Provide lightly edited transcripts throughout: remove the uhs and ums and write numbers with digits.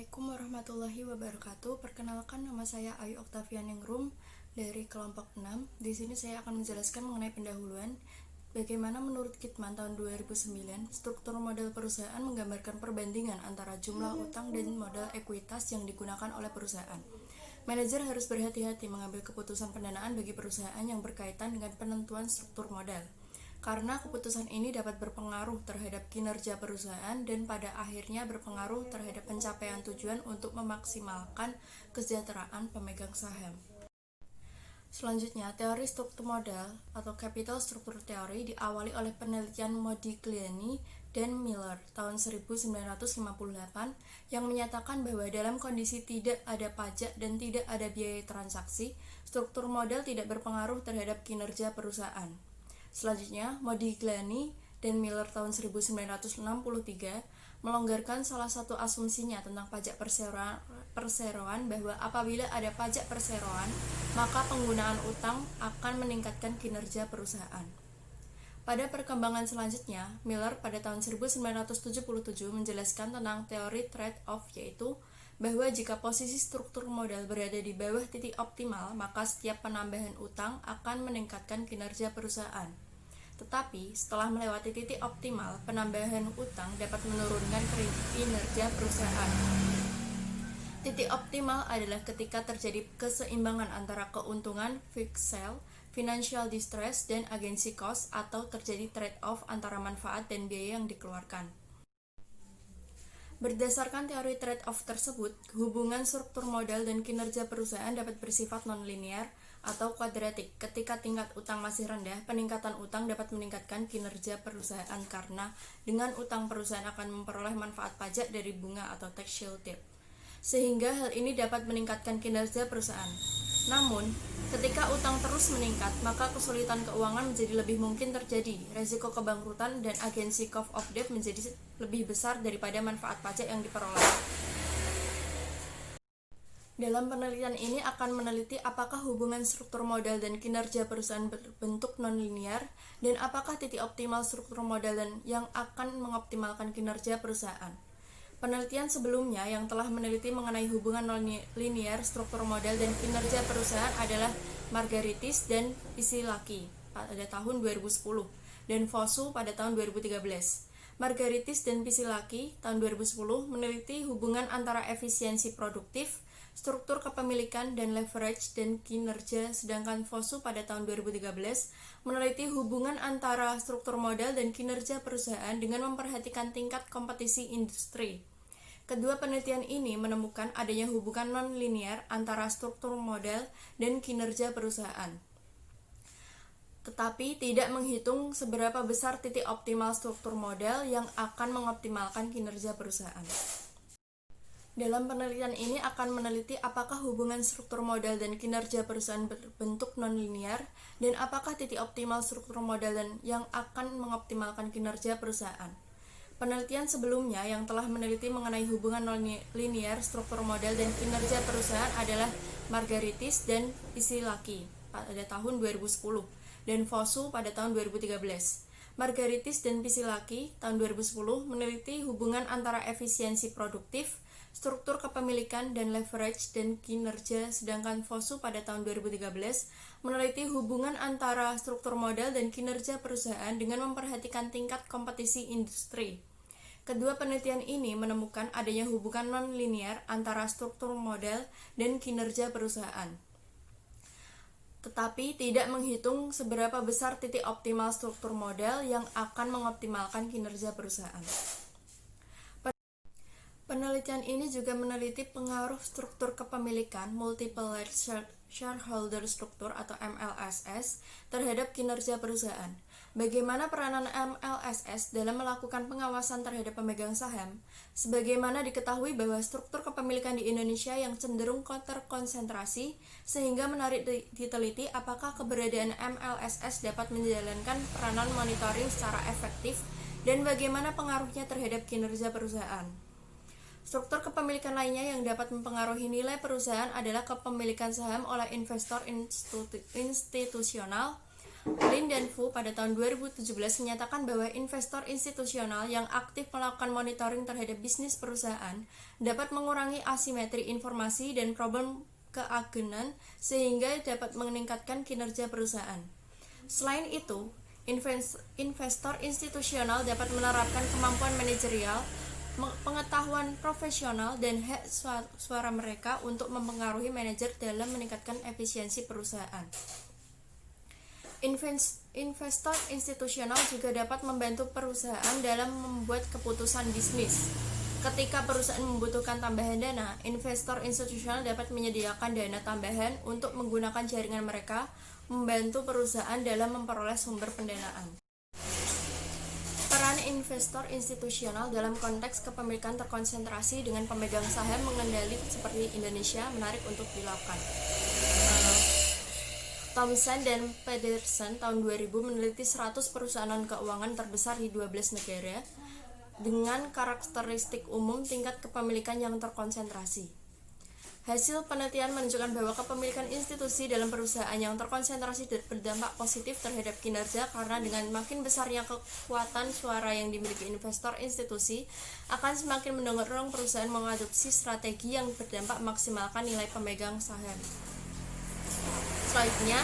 Assalamualaikum warahmatullahi wabarakatuh. Perkenalkan, nama saya Ayu Oktavianingrum dari kelompok 6. Di sini saya akan menjelaskan mengenai pendahuluan. Bagaimana menurut Kitman tahun 2009, struktur modal perusahaan menggambarkan perbandingan antara jumlah utang dan modal ekuitas yang digunakan oleh perusahaan. Manajer harus berhati-hati mengambil keputusan pendanaan bagi perusahaan yang berkaitan dengan penentuan struktur modal, karena keputusan ini dapat berpengaruh terhadap kinerja perusahaan dan pada akhirnya berpengaruh terhadap pencapaian tujuan untuk memaksimalkan kesejahteraan pemegang saham. Selanjutnya, teori struktur modal atau capital structure theory diawali oleh penelitian Modigliani dan Miller tahun 1958 yang menyatakan bahwa dalam kondisi tidak ada pajak dan tidak ada biaya transaksi, struktur modal tidak berpengaruh terhadap kinerja perusahaan. Selanjutnya, Modigliani dan Miller tahun 1963 melonggarkan salah satu asumsinya tentang pajak perseroan bahwa apabila ada pajak perseroan, maka penggunaan utang akan meningkatkan kinerja perusahaan. Pada perkembangan selanjutnya, Miller pada tahun 1977 menjelaskan tentang teori trade-off, yaitu bahwa jika posisi struktur modal berada di bawah titik optimal, maka setiap penambahan utang akan meningkatkan kinerja perusahaan. Tetapi, setelah melewati titik optimal, penambahan utang dapat menurunkan kinerja perusahaan. Titik optimal adalah ketika terjadi keseimbangan antara keuntungan fixed sale, financial distress, dan agency cost, atau terjadi trade-off antara manfaat dan biaya yang dikeluarkan. Berdasarkan teori trade-off tersebut, hubungan struktur modal dan kinerja perusahaan dapat bersifat non-linear atau kuadratik. Ketika tingkat utang masih rendah, peningkatan utang dapat meningkatkan kinerja perusahaan karena dengan utang perusahaan akan memperoleh manfaat pajak dari bunga atau tax shielded, sehingga hal ini dapat meningkatkan kinerja perusahaan. Namun, ketika utang terus meningkat, maka kesulitan keuangan menjadi lebih mungkin terjadi. Resiko kebangkrutan dan agency cost of debt menjadi lebih besar daripada manfaat pajak yang diperoleh. Dalam penelitian ini akan meneliti apakah hubungan struktur modal dan kinerja perusahaan berbentuk non-linear dan apakah titik optimal struktur modal dan yang akan mengoptimalkan kinerja perusahaan. Penelitian sebelumnya yang telah meneliti mengenai hubungan non-linear struktur modal dan kinerja perusahaan adalah Margaritis dan Pisilaki pada tahun 2010 dan Fosu pada tahun 2013. Margaritis dan Pisilaki tahun 2010 meneliti hubungan antara efisiensi produktif, struktur kepemilikan, dan leverage dan kinerja, sedangkan Fosu pada tahun 2013 meneliti hubungan antara struktur modal dan kinerja perusahaan dengan memperhatikan tingkat kompetisi industri. Kedua penelitian ini menemukan adanya hubungan non-linear antara struktur modal dan kinerja perusahaan, tetapi tidak menghitung seberapa besar titik optimal struktur modal yang akan mengoptimalkan kinerja perusahaan. Dalam penelitian ini akan meneliti apakah hubungan struktur modal dan kinerja perusahaan berbentuk non-linear dan apakah titik optimal struktur modal dan yang akan mengoptimalkan kinerja perusahaan. Penelitian sebelumnya yang telah meneliti mengenai hubungan non-linear struktur modal dan kinerja perusahaan adalah Margaritis dan Pisilaki pada tahun 2010 dan Fosu pada tahun 2013. Margaritis dan Pisilaki tahun 2010 meneliti hubungan antara efisiensi produktif, struktur kepemilikan, dan leverage dan kinerja, sedangkan Fosu pada tahun 2013 meneliti hubungan antara struktur modal dan kinerja perusahaan dengan memperhatikan tingkat kompetisi industri. Kedua penelitian ini menemukan adanya hubungan non-linear antara struktur modal dan kinerja perusahaan, tetapi tidak menghitung seberapa besar titik optimal struktur modal yang akan mengoptimalkan kinerja perusahaan. Penelitian ini juga meneliti pengaruh struktur kepemilikan multiple shareholder structure atau MLSS terhadap kinerja perusahaan. Bagaimana peranan MLSS dalam melakukan pengawasan terhadap pemegang saham? Sebagaimana diketahui bahwa struktur kepemilikan di Indonesia yang cenderung terkonsentrasi, sehingga menarik diteliti apakah keberadaan MLSS dapat menjalankan peranan monitoring secara efektif dan bagaimana pengaruhnya terhadap kinerja perusahaan. Struktur kepemilikan lainnya yang dapat mempengaruhi nilai perusahaan adalah kepemilikan saham oleh investor institusional, Lin dan Fu pada tahun 2017 menyatakan bahwa investor institusional yang aktif melakukan monitoring terhadap bisnis perusahaan dapat mengurangi asimetri informasi dan problem keagenan sehingga dapat meningkatkan kinerja perusahaan. Selain itu, investor institusional dapat menerapkan kemampuan manajerial, pengetahuan profesional, dan hak suara mereka untuk mempengaruhi manajer dalam meningkatkan efisiensi perusahaan. Investor institusional juga dapat membantu perusahaan dalam membuat keputusan bisnis. Ketika perusahaan membutuhkan tambahan dana, investor institusional dapat menyediakan dana tambahan untuk menggunakan jaringan mereka, membantu perusahaan dalam memperoleh sumber pendanaan. Peran investor institusional dalam konteks kepemilikan terkonsentrasi dengan pemegang saham mengendali seperti Indonesia menarik untuk dilakukan. Thomson dan Pedersen tahun 2000 meneliti 100 perusahaan keuangan terbesar di 12 negara dengan karakteristik umum tingkat kepemilikan yang terkonsentrasi. Hasil penelitian menunjukkan bahwa kepemilikan institusi dalam perusahaan yang terkonsentrasi berdampak positif terhadap kinerja karena dengan makin besarnya kekuatan suara yang dimiliki investor institusi akan semakin mendorong perusahaan mengadopsi strategi yang berdampak maksimalkan nilai pemegang saham. Selanjutnya,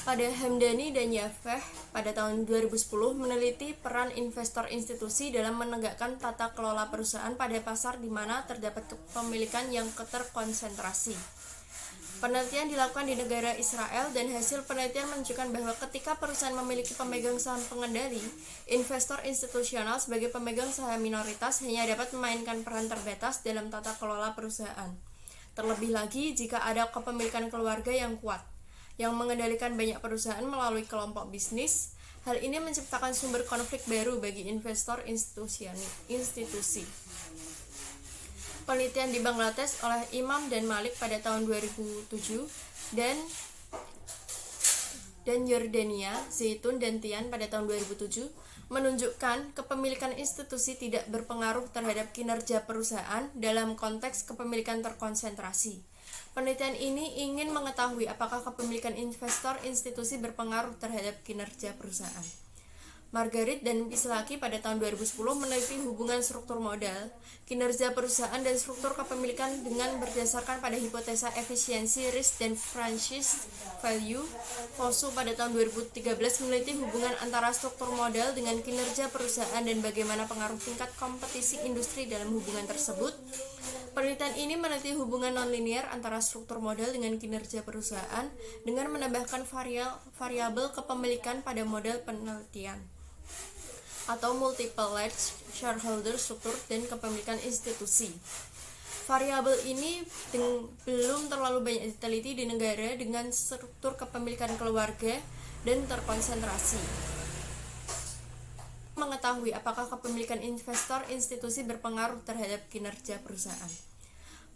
pada Hamdani dan Yafeh pada tahun 2010 meneliti peran investor institusi dalam menegakkan tata kelola perusahaan pada pasar di mana terdapat kepemilikan yang terkonsentrasi. Penelitian dilakukan di negara Israel dan hasil penelitian menunjukkan bahwa ketika perusahaan memiliki pemegang saham pengendali, investor institusional sebagai pemegang saham minoritas hanya dapat memainkan peran terbatas dalam tata kelola perusahaan. Terlebih lagi jika ada kepemilikan keluarga yang kuat, yang mengendalikan banyak perusahaan melalui kelompok bisnis. Hal ini menciptakan sumber konflik baru bagi investor institusi. Penelitian di Bangladesh oleh Imam dan Malik pada tahun 2007 dan Yordania, Zaitun dan Tian pada tahun 2007 menunjukkan kepemilikan institusi tidak berpengaruh terhadap kinerja perusahaan dalam konteks kepemilikan terkonsentrasi. Penelitian ini ingin mengetahui apakah kepemilikan investor institusi berpengaruh terhadap kinerja perusahaan. Margarit dan Pislaki pada tahun 2010 meneliti hubungan struktur modal, kinerja perusahaan dan struktur kepemilikan dengan berdasarkan pada hipotesa efisiensi, risk, dan franchise value. Fosu pada tahun 2013 meneliti hubungan antara struktur modal dengan kinerja perusahaan dan bagaimana pengaruh tingkat kompetisi industri dalam hubungan tersebut. Penelitian ini meneliti hubungan nonlinear antara struktur modal dengan kinerja perusahaan dengan menambahkan variabel kepemilikan pada model penelitian atau multiple large shareholder struktur dan kepemilikan institusi. Variabel ini belum terlalu banyak diteliti di negara dengan struktur kepemilikan keluarga dan terkonsentrasi. Mengetahui apakah kepemilikan investor institusi berpengaruh terhadap kinerja perusahaan.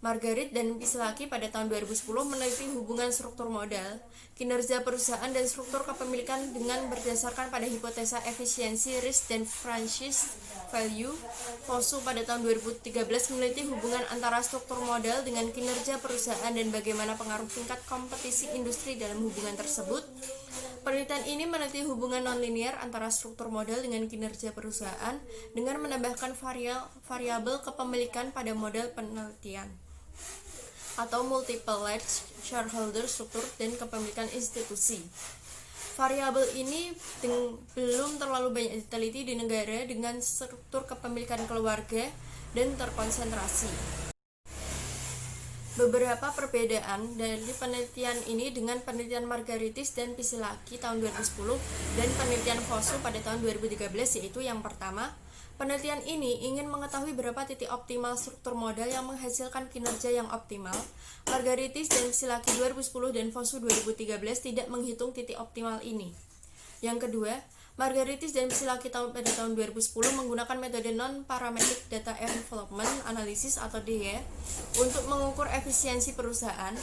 Margarit dan Pislaki pada tahun 2010 meneliti hubungan struktur modal, kinerja perusahaan dan struktur kepemilikan dengan berdasarkan pada hipotesa efisiensi, risk, dan franchise value. Fosu pada tahun 2013 meneliti hubungan antara struktur modal dengan kinerja perusahaan dan bagaimana pengaruh tingkat kompetisi industri dalam hubungan tersebut. Penelitian ini meneliti hubungan nonlinear antara struktur modal dengan kinerja perusahaan dengan menambahkan variabel kepemilikan pada model penelitian atau multiple large shareholder struktur dan kepemilikan institusi. Variabel ini belum terlalu banyak diteliti di negara dengan struktur kepemilikan keluarga dan terkonsentrasi. Beberapa perbedaan dari penelitian ini dengan penelitian Margaritis dan Pislaki tahun 2010 dan penelitian Fosu pada tahun 2013 yaitu yang pertama, penelitian ini ingin mengetahui berapa titik optimal struktur modal yang menghasilkan kinerja yang optimal. Margaritis dan Pislaki 2010 dan Fosu 2013 tidak menghitung titik optimal ini. Yang kedua, Margaritis dan Pislaki pada tahun 2010 menggunakan metode non-parametric data envelopment analysis atau DE untuk mengukur efisiensi perusahaan.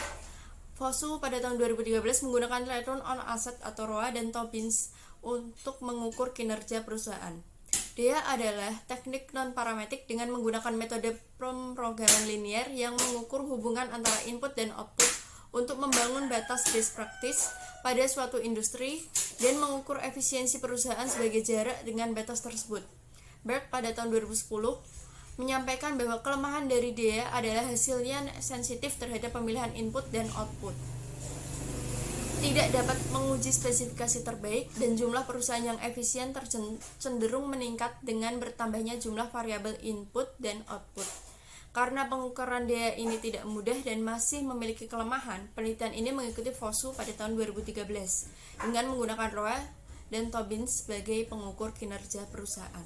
Fosu pada tahun 2013 menggunakan return on asset atau ROA dan Tobins untuk mengukur kinerja perusahaan. DE adalah teknik non-parametric dengan menggunakan metode pemrograman linear yang mengukur hubungan antara input dan output untuk membangun batas best practice pada suatu industri. dan mengukur efisiensi perusahaan sebagai jarak dengan batas tersebut. Berg pada tahun 2010 menyampaikan bahwa kelemahan dari DEA adalah hasilnya sensitif terhadap pemilihan input dan output, tidak dapat menguji spesifikasi terbaik, dan jumlah perusahaan yang efisien cenderung meningkat dengan bertambahnya jumlah variabel input dan output. Karena pengukuran DEA ini tidak mudah dan masih memiliki kelemahan, penelitian ini mengikuti FOSU pada tahun 2013 dengan menggunakan Rowe dan Tobin sebagai pengukur kinerja perusahaan.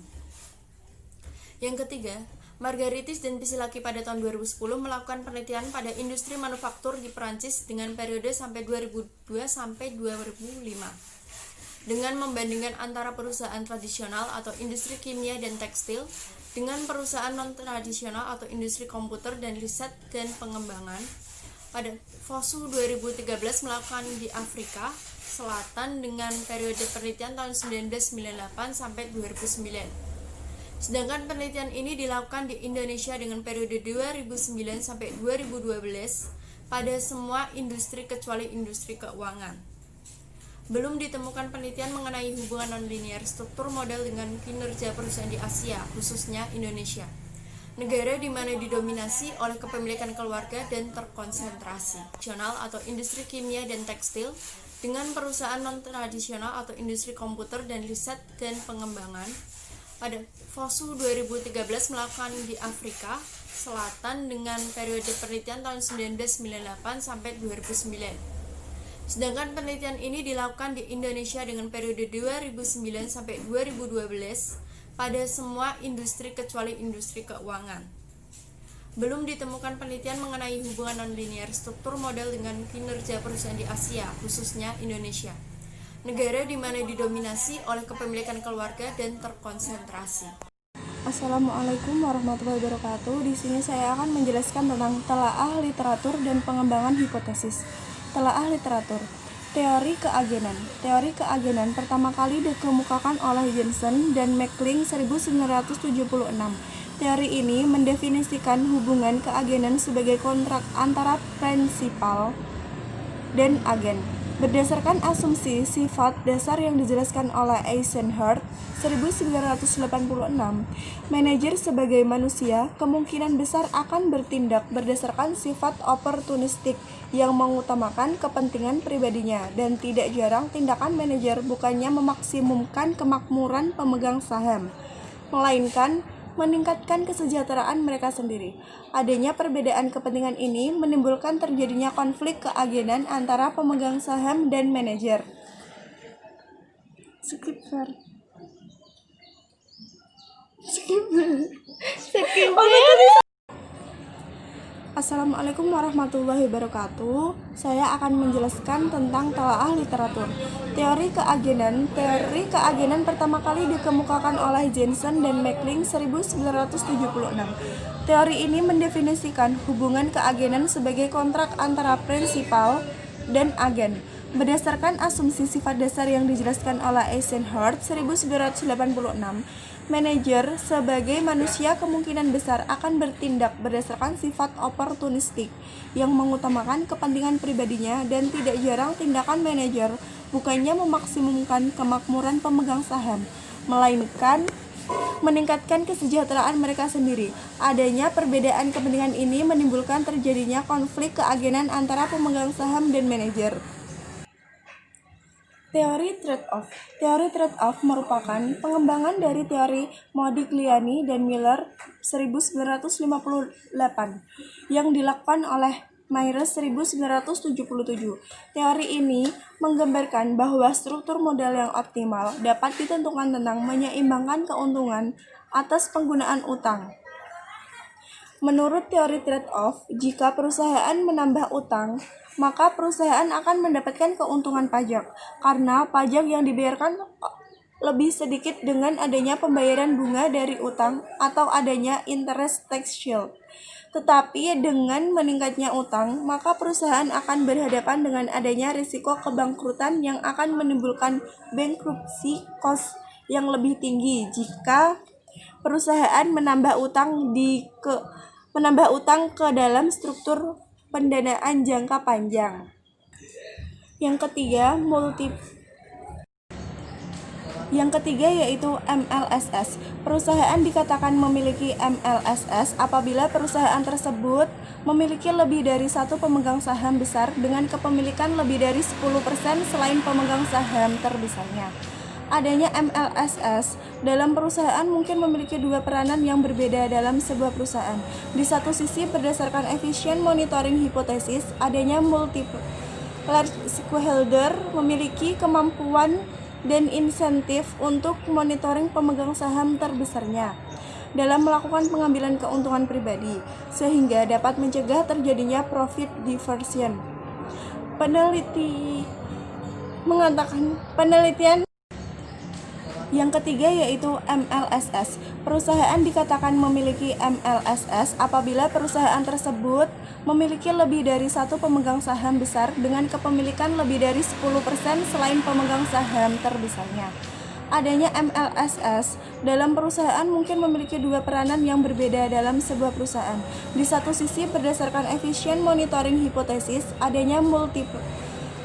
Yang ketiga, Margaritis dan Pisilaki pada tahun 2010 melakukan penelitian pada industri manufaktur di Perancis dengan periode sampai 2002 sampai 2005. Dengan membandingkan antara perusahaan tradisional atau industri kimia dan tekstil dengan perusahaan non-tradisional atau industri komputer dan riset dan pengembangan. Pada FOSU 2013 melakukan di Afrika Selatan dengan periode penelitian tahun 1998 sampai 2009. Sedangkan penelitian ini dilakukan di Indonesia dengan periode 2009 sampai 2012 pada semua industri kecuali industri keuangan. Belum ditemukan penelitian mengenai hubungan nonlinear struktur model dengan kinerja perusahaan di Asia, khususnya Indonesia, negara di mana didominasi oleh kepemilikan keluarga dan terkonsentrasi. Tradisional atau industri kimia dan tekstil dengan perusahaan non-tradisional atau industri komputer dan riset dan pengembangan. Pada FOSU 2013 melakukan di Afrika Selatan dengan periode penelitian tahun 1998 sampai 2009. Sedangkan penelitian ini dilakukan di Indonesia dengan periode 2009 sampai 2012 pada semua industri kecuali industri keuangan. Belum ditemukan penelitian mengenai hubungan nonlinear struktur model dengan kinerja perusahaan di Asia, khususnya Indonesia, negara di mana didominasi oleh kepemilikan keluarga dan terkonsentrasi. Assalamualaikum warahmatullahi wabarakatuh. Di sini saya akan menjelaskan tentang telaah literatur dan pengembangan hipotesis. Telaah literatur. Teori keagenan. Teori keagenan pertama kali dikemukakan oleh Jensen dan Mackling 1976. Teori ini mendefinisikan hubungan keagenan sebagai kontrak antara prinsipal dan agen. Berdasarkan asumsi sifat dasar yang dijelaskan oleh Eisenhardt 1986, manajer sebagai manusia kemungkinan besar akan bertindak berdasarkan sifat oportunistik yang mengutamakan kepentingan pribadinya, dan tidak jarang tindakan manajer bukannya memaksimumkan kemakmuran pemegang saham, melainkan meningkatkan kesejahteraan mereka sendiri. Adanya perbedaan kepentingan ini menimbulkan terjadinya konflik keagenan antara pemegang saham dan manajer. Assalamualaikum warahmatullahi wabarakatuh. Saya akan menjelaskan tentang telaah literatur. Teori keagenan. Teori keagenan pertama kali dikemukakan oleh Jensen dan Mackling 1976. Teori ini mendefinisikan hubungan keagenan sebagai kontrak antara prinsipal dan agen. Berdasarkan asumsi sifat dasar yang dijelaskan oleh Eisenhardt 1986, manajer sebagai manusia kemungkinan besar akan bertindak berdasarkan sifat oportunistik yang mengutamakan kepentingan pribadinya, dan tidak jarang tindakan manajer bukannya memaksimumkan kemakmuran pemegang saham, melainkan meningkatkan kesejahteraan mereka sendiri. Adanya perbedaan kepentingan ini menimbulkan terjadinya konflik keagenan antara pemegang saham dan manajer. Teori trade-off. Teori trade-off merupakan pengembangan dari teori Modigliani dan Miller 1958 yang dilakukan oleh Myers 1977. Teori ini menggambarkan bahwa struktur modal yang optimal dapat ditentukan tentang menyeimbangkan keuntungan atas penggunaan utang. Menurut teori trade-off, jika perusahaan menambah utang, maka perusahaan akan mendapatkan keuntungan pajak, karena pajak yang dibayarkan lebih sedikit dengan adanya pembayaran bunga dari utang atau adanya interest tax shield. Tetapi dengan meningkatnya utang, maka perusahaan akan berhadapan dengan adanya risiko kebangkrutan yang akan menimbulkan bankruptcy cost yang lebih tinggi jika perusahaan menambah utang ke dalam struktur pendanaan jangka panjang. Yang ketiga, Yang ketiga yaitu MLSS. Perusahaan dikatakan memiliki MLSS apabila perusahaan tersebut memiliki lebih dari satu pemegang saham besar dengan kepemilikan lebih dari 10% selain pemegang saham terbesarnya. Adanya MLSS dalam perusahaan mungkin memiliki dua peranan yang berbeda dalam sebuah perusahaan. Di satu sisi, berdasarkan efficient monitoring hipotesis, adanya multiple large stakeholder memiliki kemampuan dan insentif untuk monitoring pemegang saham terbesarnya dalam melakukan pengambilan keuntungan pribadi, sehingga dapat mencegah terjadinya profit diversion. Penelitian yang ketiga yaitu MLSS. Perusahaan dikatakan memiliki MLSS apabila perusahaan tersebut memiliki lebih dari satu pemegang saham besar dengan kepemilikan lebih dari 10% selain pemegang saham terbesarnya. Adanya MLSS dalam perusahaan mungkin memiliki dua peranan yang berbeda dalam sebuah perusahaan. Di satu sisi, berdasarkan efficient monitoring hipotesis, adanya multiple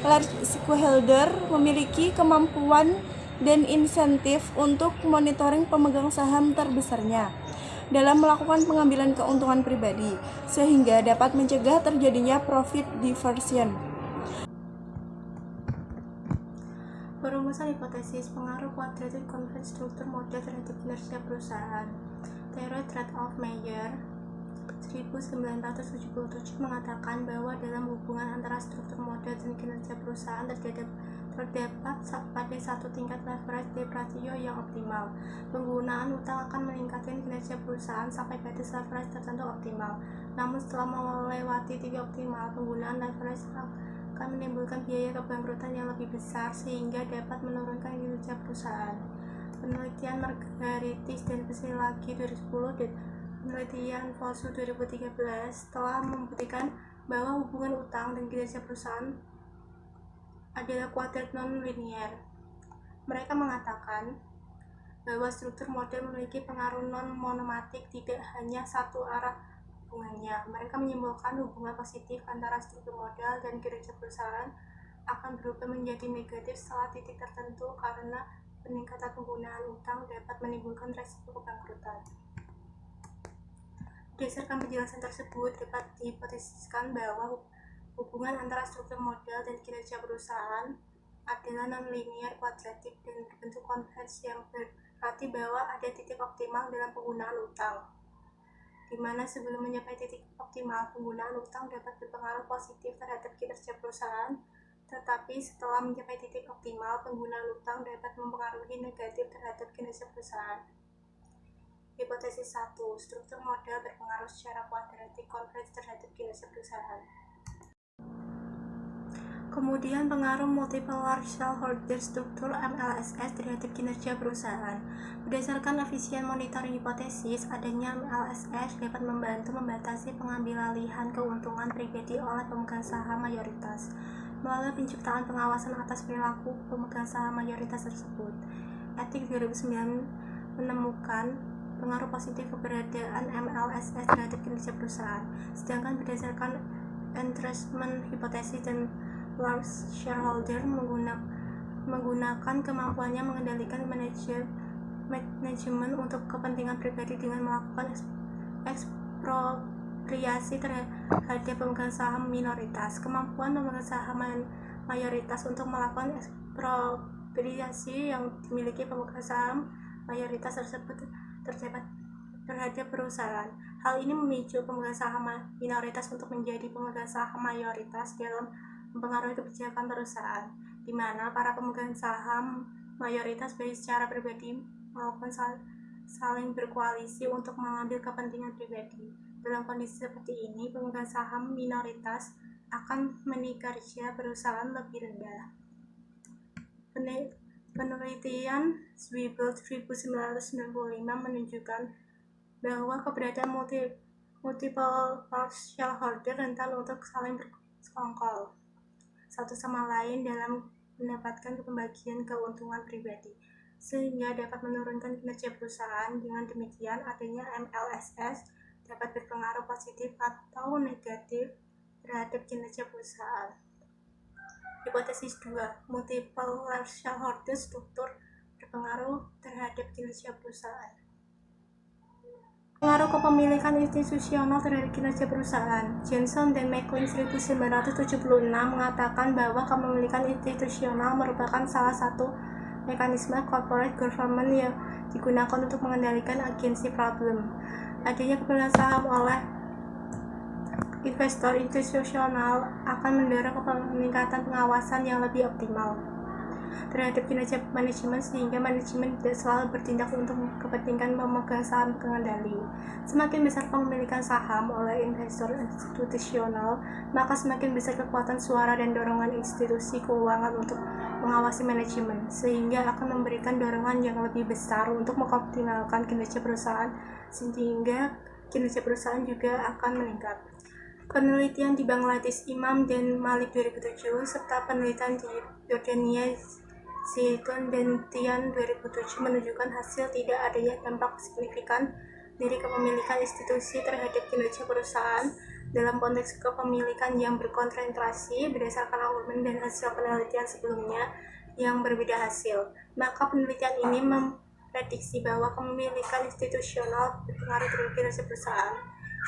large stakeholder memiliki kemampuan dan insentif untuk monitoring pemegang saham terbesarnya dalam melakukan pengambilan keuntungan pribadi, sehingga dapat mencegah terjadinya profit diversion. Perumusan hipotesis pengaruh quadratic convergence struktur model terhadap kinerja perusahaan. Teori trade-off Mayer 1977 mengatakan bahwa dalam hubungan antara struktur model dan kinerja perusahaan terdapat pada satu tingkat leverage debt ratio yang optimal. Penggunaan utang akan meningkatkan kinerja perusahaan sampai batas leverage tertentu optimal. Namun setelah melewati titik optimal, penggunaan leverage akan menimbulkan biaya kebangkrutan yang lebih besar sehingga dapat menurunkan kinerja perusahaan. Penelitian Margaritis dan Pesilagi 2010 dan penelitian Fosu 2013 telah membuktikan bahwa hubungan utang dan kinerja perusahaan adalah kuadrat non-linear. Mereka mengatakan bahwa struktur model memiliki pengaruh non-monomatik, tidak hanya satu arah hubungannya. Mereka menyimpulkan hubungan positif antara struktur model dan kinerja perusahaan akan berubah menjadi negatif setelah titik tertentu karena peningkatan penggunaan utang dapat menimbulkan resiko kebangkrutan. Berdasarkan penjelasan tersebut, dapat dihipotesiskan bahwa hubungan antara struktur model dan kinerja perusahaan adalah non-linear kuadratik dan berbentuk konvers yang berarti bahwa ada titik optimal dalam penggunaan utang, di mana sebelum mencapai titik optimal, penggunaan utang dapat berpengaruh positif terhadap kinerja perusahaan, tetapi setelah mencapai titik optimal, penggunaan utang dapat mempengaruhi negatif terhadap kinerja perusahaan. Hipotesis 1. Struktur model berpengaruh secara kuadratik konvers terhadap kinerja perusahaan. Kemudian pengaruh multiple large shareholder struktur MLSS terhadap kinerja perusahaan. Berdasarkan efisien monitoring hipotesis, adanya MLSS dapat membantu membatasi pengambilalihan keuntungan pribadi oleh pemegang saham mayoritas melalui penciptaan pengawasan atas perilaku pemegang saham mayoritas tersebut. Etik 2009 menemukan pengaruh positif keberadaan MLSS terhadap kinerja perusahaan, sedangkan berdasarkan entrustment hipotesis dan large shareholder menggunakan kemampuannya mengendalikan manajemen untuk kepentingan pribadi dengan melakukan ekspropriasi terhadap pemegang saham minoritas. Kemampuan pemegang saham mayoritas untuk melakukan ekspropriasi yang dimiliki pemegang saham mayoritas tersebut terdapat terhadap perusahaan. Hal ini memicu pemegang saham minoritas untuk menjadi pemegang saham mayoritas dalam mempengaruhi kebijakan perusahaan, di mana para pemegang saham mayoritas baik secara pribadi maupun saling berkoalisi untuk mengambil kepentingan pribadi. Dalam kondisi seperti ini, pemegang saham minoritas akan menikerja perusahaan lebih rendah. Penelitian Zwiebel 1995 menunjukkan bahwa keberadaan multiple large shareholder rentan untuk saling bersekongkol satu sama lain dalam mendapatkan pembagian keuntungan pribadi, sehingga dapat menurunkan kinerja perusahaan. Dengan demikian, adanya MLSS dapat berpengaruh positif atau negatif terhadap kinerja perusahaan. Hipotesis 2. Multiple large shareholder struktur berpengaruh terhadap kinerja perusahaan. Pengaruh kepemilikan institusional terhadap kinerja perusahaan. Johnson dan McLean 1976 mengatakan bahwa kepemilikan institusional merupakan salah satu mekanisme corporate governance yang digunakan untuk mengendalikan agensi problem. Adanya kepemilikan saham oleh investor institusional akan mendorong peningkatan pengawasan yang lebih optimal terhadap kinerja manajemen, sehingga manajemen tidak selalu bertindak untuk kepentingan memegang saham pengendali. Semakin besar kepemilikan saham oleh investor institusional, maka semakin besar kekuatan suara dan dorongan institusi keuangan untuk mengawasi manajemen, sehingga akan memberikan dorongan yang lebih besar untuk mengoptimalkan kinerja perusahaan, sehingga kinerja perusahaan juga akan meningkat. Penelitian di Bangladesh Imam dan Malik 2007 serta penelitian di Yordania Zaitun dan Tian 2007 menunjukkan hasil tidak adanya dampak signifikan dari kepemilikan institusi terhadap kinerja perusahaan dalam konteks kepemilikan yang berkonsentrasi berdasarkan argumen dan hasil penelitian sebelumnya yang berbeda hasil. Maka penelitian ini memprediksi bahwa kepemilikan institusional berpengaruh terhadap kinerja perusahaan.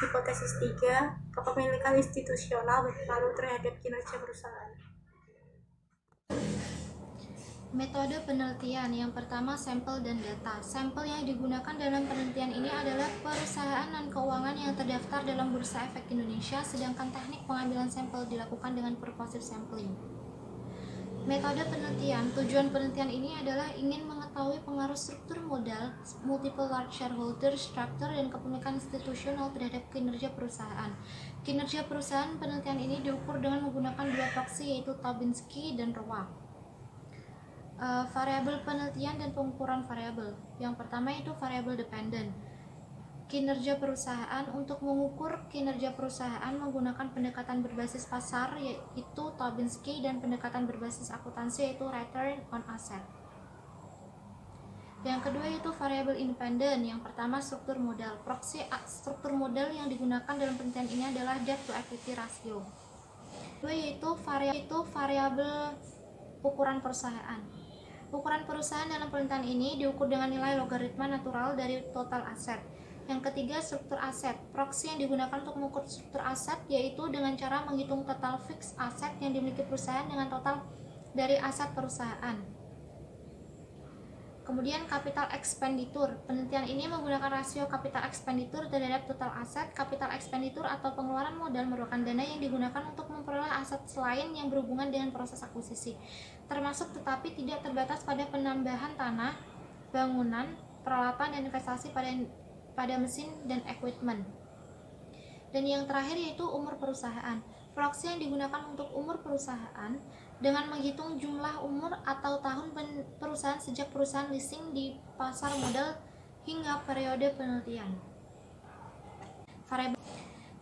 Hipotesis 3, kepemilikan institusional berpengaruh terhadap kinerja perusahaan. Metode penelitian yang pertama, sampel dan data. Sampel yang digunakan dalam penelitian ini adalah perusahaan non keuangan yang terdaftar dalam Bursa Efek Indonesia, sedangkan teknik pengambilan sampel dilakukan dengan purposive sampling. Metode penelitian, tujuan penelitian ini adalah ingin mengetahui pengaruh struktur modal, multiple large shareholder structure, dan kepemilikan institusional terhadap kinerja perusahaan. Kinerja perusahaan penelitian ini diukur dengan menggunakan dua proksi, yaitu Tobinski dan Roa. Variabel penelitian dan pengukuran variabel. Yang pertama itu variabel dependent. Kinerja perusahaan. Untuk mengukur kinerja perusahaan menggunakan pendekatan berbasis pasar yaitu Tobinski, dan pendekatan berbasis akuntansi yaitu return on asset. Yang kedua yaitu variabel independen. Yang pertama struktur modal. Proksi struktur modal yang digunakan dalam penelitian ini adalah debt to equity ratio. Kedua yaitu variabel ukuran perusahaan. Ukuran perusahaan dalam penelitian ini diukur dengan nilai logaritma natural dari total aset. Yang ketiga, struktur aset. Proksi yang digunakan untuk mengukur struktur aset yaitu dengan cara menghitung total fixed aset yang dimiliki perusahaan dengan total dari aset perusahaan. Kemudian capital expenditure. Penelitian ini menggunakan rasio capital expenditure terhadap total aset. Capital expenditure atau pengeluaran modal merupakan dana yang digunakan untuk memperoleh aset selain yang berhubungan dengan proses akuisisi, termasuk tetapi tidak terbatas pada penambahan tanah, bangunan, peralatan, dan investasi pada mesin dan equipment. Dan yang terakhir yaitu umur perusahaan. Proksi yang digunakan untuk umur perusahaan dengan menghitung jumlah umur atau tahun perusahaan sejak perusahaan listing di pasar modal hingga periode penelitian.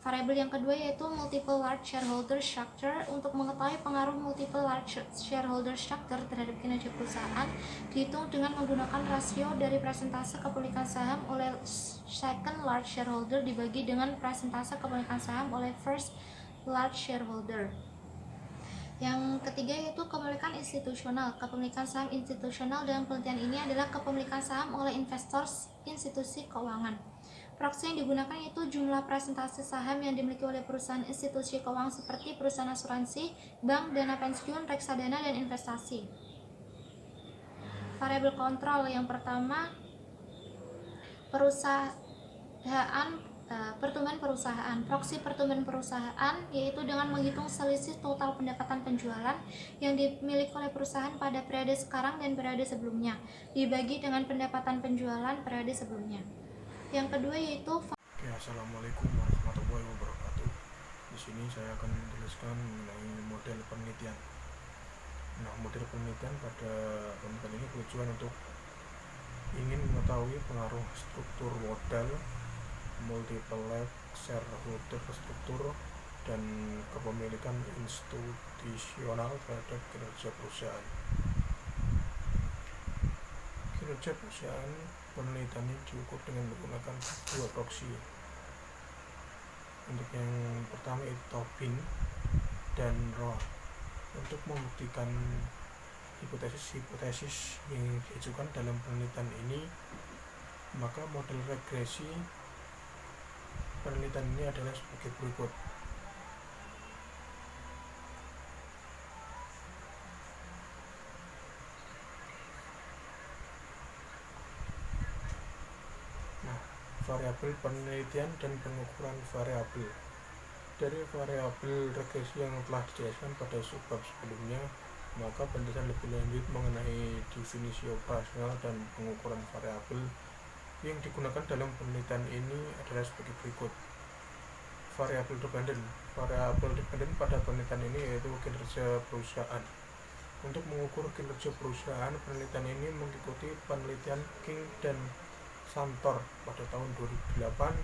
Variabel yang kedua yaitu multiple large shareholder structure. Untuk mengetahui pengaruh multiple large shareholder structure terhadap kinerja perusahaan dihitung dengan menggunakan rasio dari persentase kepemilikan saham oleh second large shareholder dibagi dengan persentase kepemilikan saham oleh first large shareholder. Yang ketiga yaitu kepemilikan institusional. Kepemilikan saham institusional dalam penelitian ini adalah kepemilikan saham oleh investor institusi keuangan. Proksi yang digunakan yaitu jumlah presentasi saham yang dimiliki oleh perusahaan institusi keuangan seperti perusahaan asuransi, bank, dana pensiun, reksadana, dan investasi. Variabel kontrol yang pertama, pertumbuhan perusahaan. Proksi pertumbuhan perusahaan yaitu dengan menghitung selisih total pendapatan penjualan yang dimiliki oleh perusahaan pada periode sekarang dan periode sebelumnya dibagi dengan pendapatan penjualan periode sebelumnya. Yang kedua yaitu Assalamualaikum warahmatullahi wabarakatuh. Di sini saya akan menjelaskan mengenai model penelitian. Nah, model penelitian pada penelitian ini tujuan untuk ingin mengetahui pengaruh struktur modal, multiple large shareholder struktur, dan kepemilikan institusional terhadap kinerja perusahaan. Kinerja perusahaan penelitian ini diukur dengan menggunakan dua proksi. Untuk yang pertama itu Tobin dan Roa. Untuk membuktikan hipotesis yang diajukan dalam penelitian ini, maka model regresi penelitian ini adalah sebagai berikut. Nah, variabel penelitian dan pengukuran variabel. Dari variabel regresi yang telah dijelaskan pada subbab sebelumnya, maka penjelasan lebih lanjut mengenai definisi operasional dan pengukuran variabel yang digunakan dalam penelitian ini adalah sebagai berikut. Variabel dependen. Variabel dependen pada penelitian ini yaitu kinerja perusahaan. Untuk mengukur kinerja perusahaan, penelitian ini mengikuti penelitian King dan Santor pada tahun 2008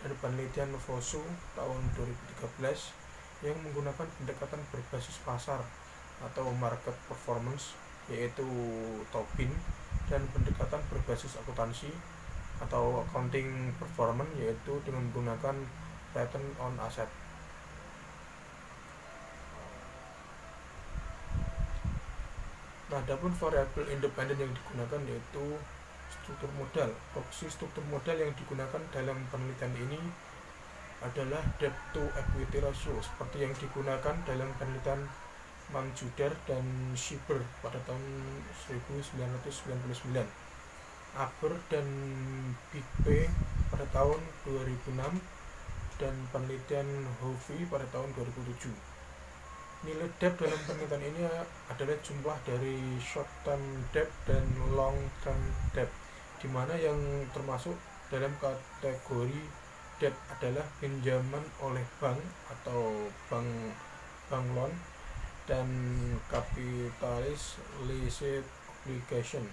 dan penelitian Fosu tahun 2013 yang menggunakan pendekatan berbasis pasar atau market performance yaitu Tobin, dan pendekatan berbasis akuntansi atau accounting performance yaitu dengan menggunakan return on asset. Nah, adapun variabel independen yang digunakan yaitu struktur modal. Proksi struktur modal yang digunakan dalam penelitian ini adalah debt to equity ratio seperti yang digunakan dalam penelitian Manjudar dan Schieber pada tahun 1999, Aber dan Big P pada tahun 2006, dan penelitian Hovey pada tahun 2007. Nilai debt dalam penelitian ini adalah jumlah dari short term debt dan long term debt, di mana yang termasuk dalam kategori debt adalah pinjaman oleh bank atau bank loan dan capitalized lease obligation.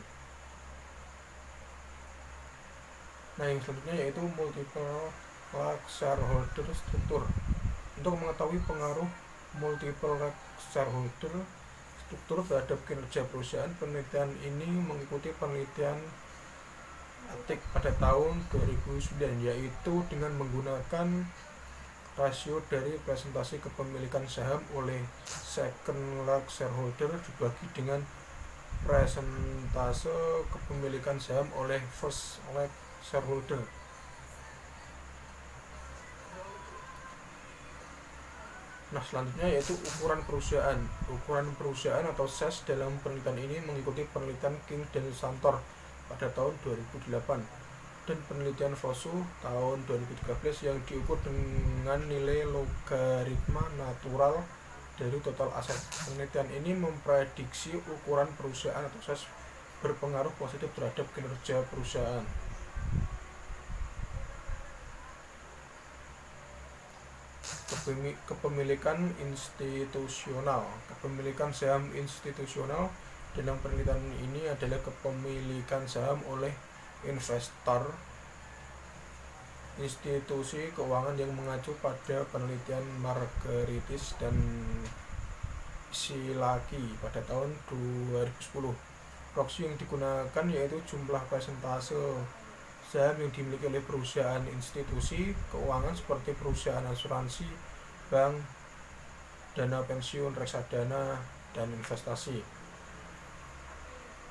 Nah, yang selanjutnya yaitu multiple shareholder struktur. Untuk mengetahui pengaruh multiple shareholder struktur terhadap kinerja perusahaan, penelitian ini mengikuti penelitian Atik pada tahun 2009, yaitu dengan menggunakan rasio dari presentasi kepemilikan saham oleh second large shareholder dibagi dengan presentase kepemilikan saham oleh first large shareholder. Nah, selanjutnya yaitu ukuran perusahaan. Ukuran perusahaan atau size dalam penelitian ini mengikuti penelitian King dan Santor pada tahun 2008 dan penelitian Fosu tahun 2013 yang diukur dengan nilai logaritma natural dari total aset. Penelitian ini memprediksi ukuran perusahaan atau size berpengaruh positif terhadap kinerja perusahaan. Kepemilikan institusional. Kepemilikan saham institusional dalam penelitian ini adalah kepemilikan saham oleh investor institusi keuangan yang mengacu pada penelitian Margaritis dan Silaki pada tahun 2010. Proksi yang digunakan yaitu jumlah persentase saham yang dimiliki oleh perusahaan institusi keuangan seperti perusahaan asuransi, bank, dana pensiun, reksadana, dan investasi.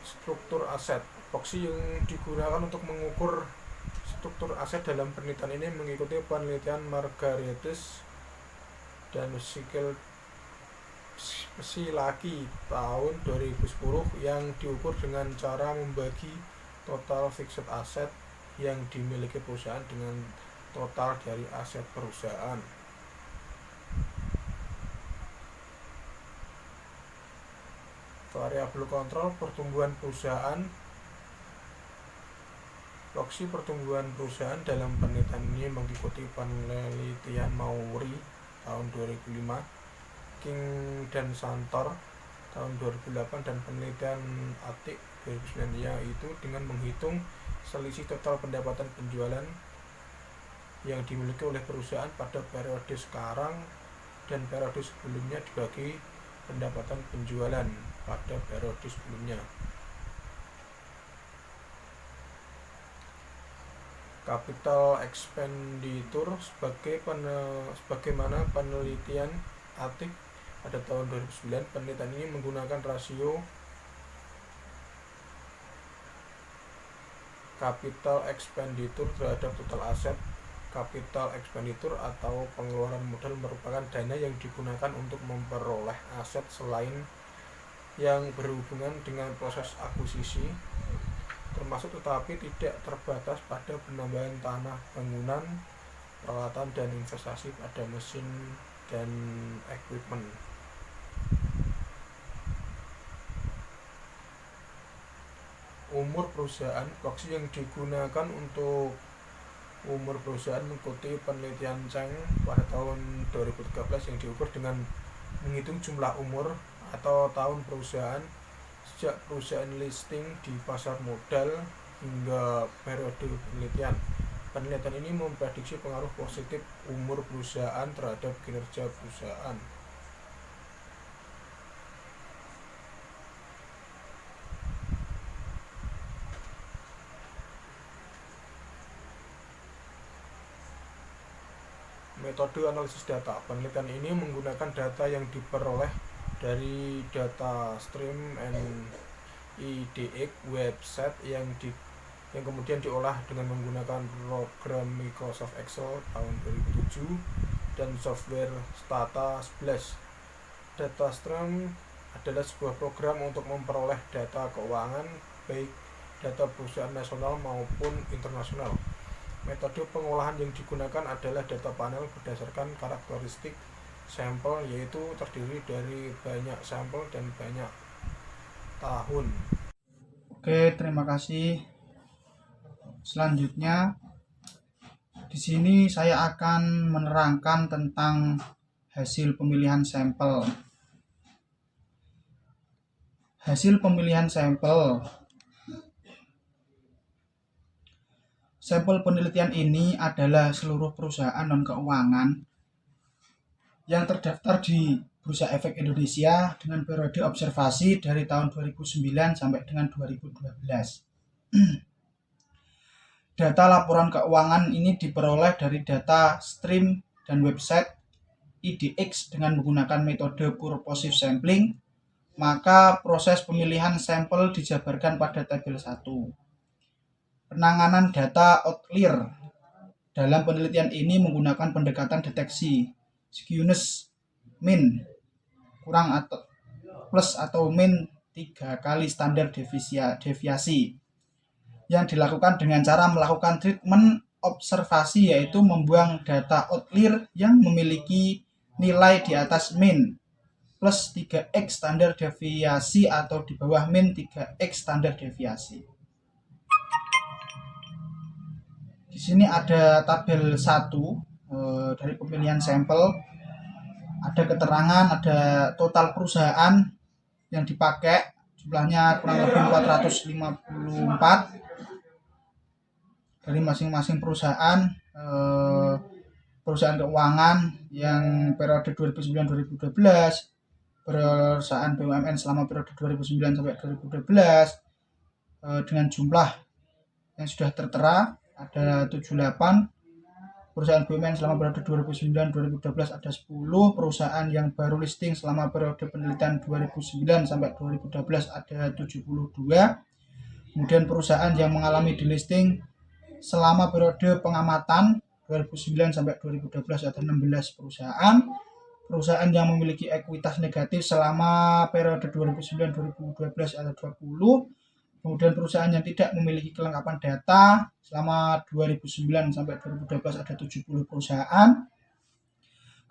Struktur aset. Proksi yang digunakan untuk mengukur struktur aset dalam penelitian ini mengikuti penelitian Margaritis dan Silaki tahun 2010 yang diukur dengan cara membagi total fixed asset yang dimiliki perusahaan dengan total dari aset perusahaan. Variabel kontrol pertumbuhan perusahaan. Proksi pertumbuhan perusahaan dalam penelitian ini mengikuti penelitian Maury tahun 2005, King dan Santor tahun 2008, dan penelitian Atik 2009, yaitu dengan menghitung selisih total pendapatan penjualan yang dimiliki oleh perusahaan pada periode sekarang dan periode sebelumnya dibagi pendapatan penjualan pada periode sebelumnya. Capital expenditure sebagaimana penelitian Atik pada tahun 2009, penelitian ini menggunakan rasio capital expenditure terhadap total aset. Capital expenditure atau pengeluaran modal merupakan dana yang digunakan untuk memperoleh aset selain yang berhubungan dengan proses akuisisi, termasuk tetapi tidak terbatas pada penambahan tanah, bangunan, peralatan, dan investasi pada mesin dan equipment. Umur perusahaan. Proksi yang digunakan untuk umur perusahaan mengikuti penelitian Cheng pada tahun 2013 yang diukur dengan menghitung jumlah umur atau tahun perusahaan sejak perusahaan listing di pasar modal hingga periode penelitian. Penelitian ini memprediksi pengaruh positif umur perusahaan terhadap kinerja perusahaan. Metode analisis data. Penelitian ini menggunakan data yang diperoleh dari data stream NIDX website yang kemudian diolah dengan menggunakan program Microsoft Excel tahun 2007 dan software Stata 11. Data stream adalah sebuah program untuk memperoleh data keuangan, baik data perusahaan nasional maupun internasional. Metode pengolahan yang digunakan adalah data panel berdasarkan karakteristik sampel, yaitu terdiri dari banyak sampel dan banyak tahun. Oke, terima kasih. Selanjutnya, di sini saya akan menerangkan tentang hasil pemilihan sampel. Hasil pemilihan sampel. Sampel penelitian ini adalah seluruh perusahaan non-keuangan yang terdaftar di Bursa Efek Indonesia dengan periode observasi dari tahun 2009 sampai dengan 2012. Data laporan keuangan ini diperoleh dari data stream dan website IDX dengan menggunakan metode purposive sampling, maka proses pemilihan sampel dijabarkan pada tabel 1. Penanganan data outlier. Dalam penelitian ini menggunakan pendekatan deteksi skewness min kurang atau plus atau min 3 kali standar deviasi yang dilakukan dengan cara melakukan treatment observasi, yaitu membuang data outlier yang memiliki nilai di atas min plus 3x standar deviasi atau di bawah min 3x standar deviasi. Di sini ada tabel 1 dari pemilihan sampel. Ada keterangan, ada total perusahaan yang dipakai, jumlahnya kurang lebih 454 dari masing-masing perusahaan. Perusahaan keuangan yang periode 2009-2012, perusahaan BUMN selama periode 2009 sampai 2012 dengan jumlah yang sudah tertera ada 78. Perusahaan BUMN selama periode 2009-2012 ada 10, perusahaan yang baru listing selama periode penelitian 2009 sampai 2012 ada 72. Kemudian perusahaan yang mengalami delisting selama periode pengamatan 2009 sampai 2012 ada 16 perusahaan. Perusahaan yang memiliki ekuitas negatif selama periode 2009-2012 ada 20. Kemudian perusahaan yang tidak memiliki kelengkapan data selama 2009 sampai 2012 ada 70 perusahaan.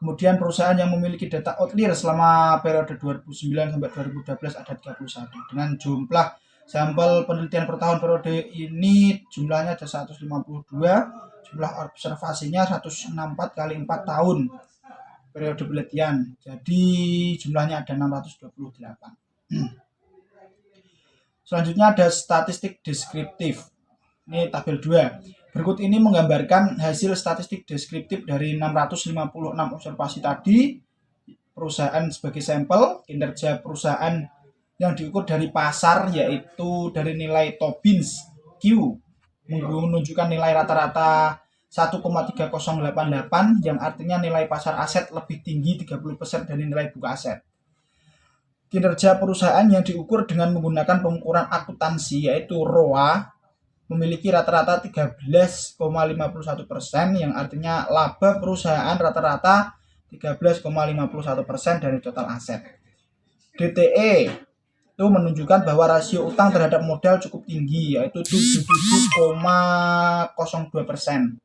Kemudian perusahaan yang memiliki data outlier selama periode 2009 sampai 2012 ada 31. Dengan jumlah sampel penelitian per tahun periode ini jumlahnya ada 152, jumlah observasinya 164 kali 4 tahun periode penelitian. Jadi jumlahnya ada 628. Selanjutnya ada statistik deskriptif. Ini tabel 2. Berikut ini menggambarkan hasil statistik deskriptif dari 656 observasi tadi. Perusahaan sebagai sampel, kinerja perusahaan yang diukur dari pasar yaitu dari nilai Tobins Q menunjukkan nilai rata-rata 1,3088 yang artinya nilai pasar aset lebih tinggi 30% dari nilai buka aset. Kinerja perusahaan yang diukur dengan menggunakan pengukuran akuntansi yaitu ROA memiliki rata-rata 13,51%, yang artinya laba perusahaan rata-rata 13,51% dari total aset. DTE itu menunjukkan bahwa rasio utang terhadap modal cukup tinggi, yaitu 77,02%.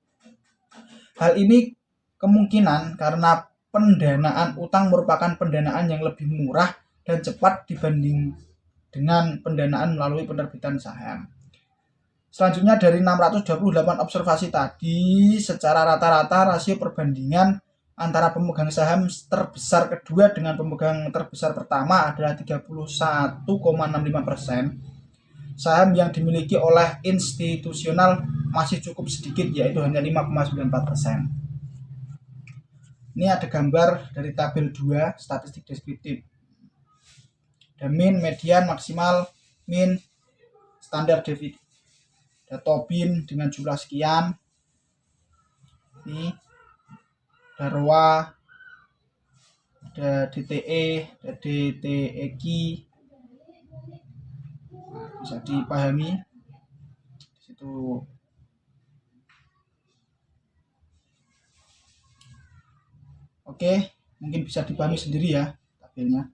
Hal ini kemungkinan karena pendanaan utang merupakan pendanaan yang lebih murah dan cepat dibanding dengan pendanaan melalui penerbitan saham. Selanjutnya, dari 628 observasi tadi, secara rata-rata rasio perbandingan antara pemegang saham terbesar kedua dengan pemegang terbesar pertama adalah 31,65%. Saham yang dimiliki oleh institusional masih cukup sedikit, yaitu hanya 5,94%. Ini ada gambar dari tabel 2 statistik deskriptif. Ada min, median, maksimal, min, standar deviasi. Ada Tobin dengan jumlah sekian. Ini ada ROA, ada DTE, ada DTEQ. Bisa dipahami di situ. Oke, mungkin bisa dipahami sendiri ya tabelnya.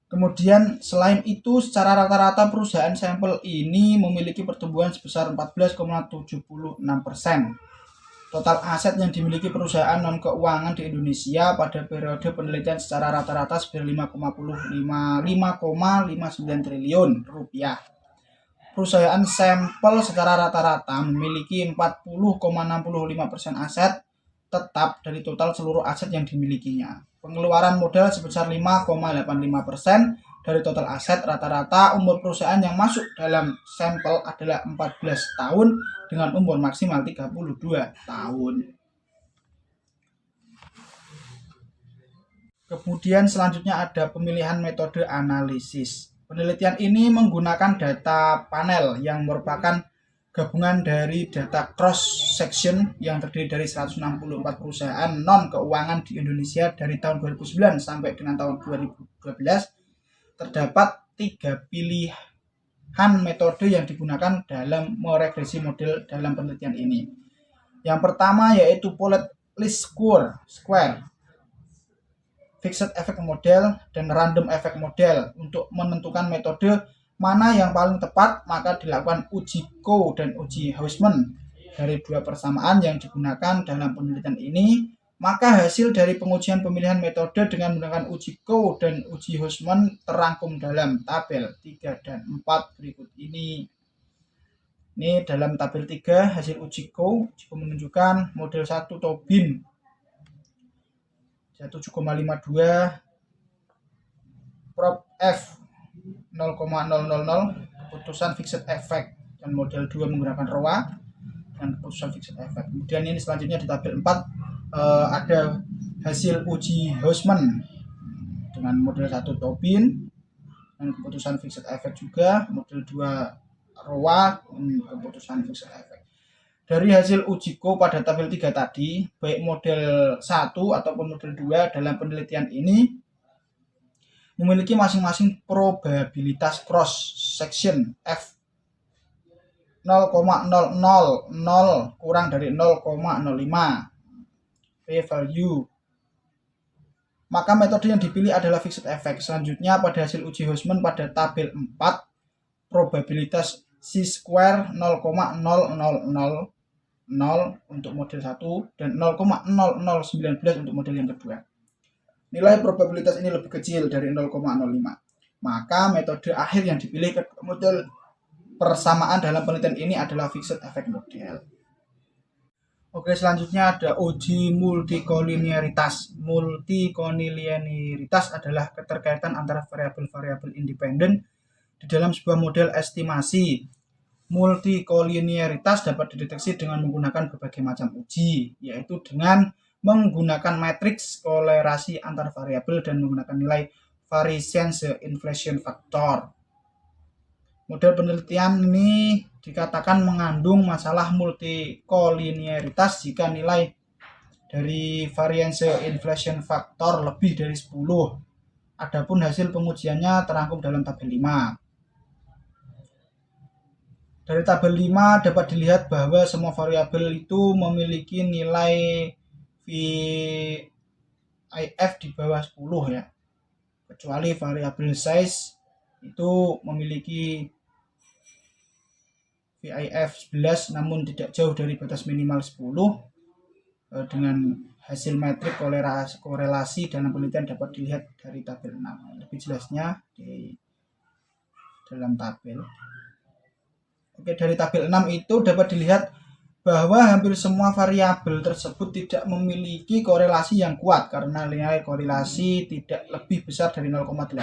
Kemudian selain itu, secara rata-rata perusahaan sampel ini memiliki pertumbuhan sebesar 14,76%. Total aset yang dimiliki perusahaan non-keuangan di Indonesia pada periode penelitian secara rata-rata sekitar 5,59 triliun rupiah. Perusahaan sampel secara rata-rata memiliki 40,65% aset tetap dari total seluruh aset yang dimilikinya. Pengeluaran modal sebesar 5,85% dari total aset. Rata-rata umur perusahaan yang masuk dalam sampel adalah 14 tahun dengan umur maksimal 32 tahun. Kemudian selanjutnya ada pemilihan metode analisis. Penelitian ini menggunakan data panel yang merupakan gabungan dari data cross section yang terdiri dari 164 perusahaan non keuangan di Indonesia dari tahun 2009 sampai dengan tahun 2012. Terdapat 3 pilihan metode yang digunakan dalam meregresi model dalam penelitian ini. Yang pertama yaitu Pooled Least Square, Fixed Effect Model, dan Random Effect Model. Untuk menentukan metode mana yang paling tepat, maka dilakukan uji Coe dan uji Huisman. Dari dua persamaan yang digunakan dalam penelitian ini, maka hasil dari pengujian pemilihan metode dengan menggunakan uji Coe dan uji Huisman terangkum dalam tabel 3 dan 4 berikut ini. Ini dalam tabel 3 hasil uji Coe menunjukkan model 1 Tobin 7,52, prop F 0,000, keputusan fixed effect, dan model 2 menggunakan ROA dan keputusan fixed effect. Kemudian ini selanjutnya di tabel 4 ada hasil uji Huisman dengan model 1 Tobin dan keputusan fixed effect juga, model 2 ROA dan keputusan fixed effect. Dari hasil uji Coe pada tabel 3 tadi, baik model 1 ataupun model 2 dalam penelitian ini memiliki masing-masing probabilitas cross section F 0,000 kurang dari 0,05 p-value. Maka metode yang dipilih adalah fixed effect. Selanjutnya pada hasil uji Huisman pada tabel 4, probabilitas C-square 0,0000 untuk model 1 dan 0,0019 untuk model yang kedua. Nilai probabilitas ini lebih kecil dari 0,05. Maka metode akhir yang dipilih ke model persamaan dalam penelitian ini adalah fixed effect model. Oke, selanjutnya ada uji multikolinearitas. Multikolinearitas adalah keterkaitan antara variabel-variabel independen di dalam sebuah model estimasi. Multikolinearitas dapat dideteksi dengan menggunakan berbagai macam uji, yaitu dengan menggunakan matriks kolerasi antar variabel dan menggunakan nilai variance inflation factor. Model penelitian ini dikatakan mengandung masalah multikolinearitas jika nilai dari variance inflation factor lebih dari 10. Adapun hasil pengujiannya terangkum dalam tabel 5. Dari tabel 5 dapat dilihat bahwa semua variabel itu memiliki nilai VIF di bawah 10 ya. Kecuali variabel size itu memiliki VIF 11 namun tidak jauh dari batas minimal 10. Dengan hasil metrik korelasi dalam penelitian dapat dilihat dari tabel 6. Lebih jelasnya di dalam tabel. Oke, dari tabel 6 itu dapat dilihat bahwa hampir semua variabel tersebut tidak memiliki korelasi yang kuat karena nilai korelasi tidak lebih besar dari 0,8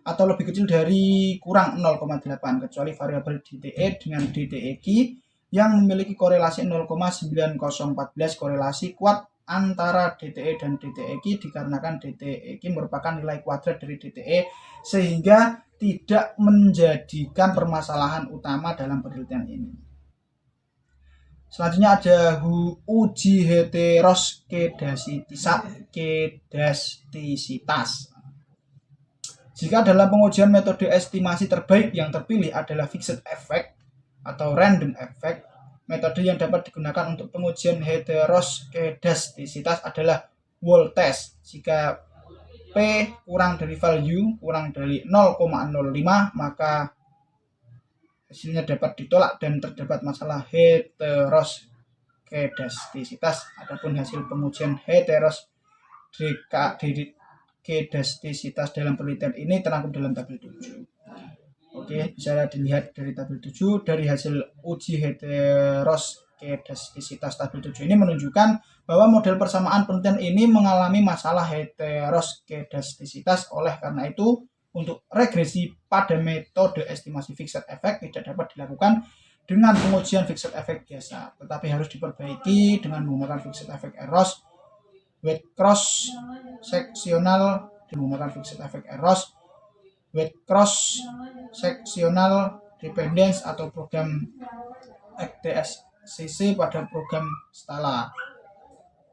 atau lebih kecil dari kurang 0,8 kecuali variabel DTE dengan DTEQ yang memiliki korelasi 0,9014. Korelasi kuat antara DTE dan DTEQ dikarenakan DTEQ merupakan nilai kuadrat dari DTE sehingga tidak menjadikan permasalahan utama dalam penelitian ini. Selanjutnya ada uji heteroskedastisitas. Jika dalam pengujian metode estimasi terbaik yang terpilih adalah fixed effect atau random effect, metode yang dapat digunakan untuk pengujian heteroskedastisitas adalah Wall test. Jika P kurang dari value kurang dari 0,05 maka hasilnya dapat ditolak dan terdapat masalah heteroskedastisitas. Adapun hasil pengujian heteroskedastisitas dalam penelitian ini terangkum dalam tabel 7. Oke, bisa dilihat dari tabel 7. Dari hasil uji heteroskedastisitas tabel 7 ini menunjukkan bahwa model persamaan penelitian ini mengalami masalah heteroskedastisitas. Oleh karena itu, untuk regresi pada metode estimasi fixed effect tidak dapat dilakukan dengan pengujian fixed effect biasa, tetapi harus diperbaiki dengan menggunakan fixed effect errors, weight cross sectional, dependence atau program XTSCC pada program Stala.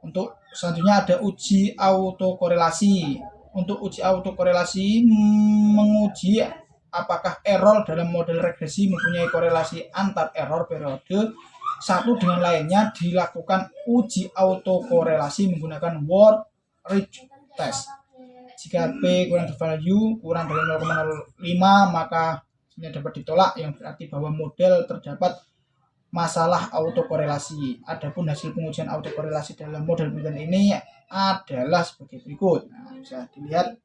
Untuk selanjutnya ada uji autokorelasi. Untuk uji autokorelasi menguji apakah error dalam model regresi mempunyai korelasi antar error periode satu dengan lainnya. Dilakukan uji autokorelasi menggunakan Ward-Ridge test. Jika P kurang dari value kurang dari 0,05 maka ini dapat ditolak, yang berarti bahwa model terdapat masalah autokorelasi. Adapun hasil pengujian autokorelasi dalam model penelitian ini adalah sebagai berikut. Nah, bisa dilihat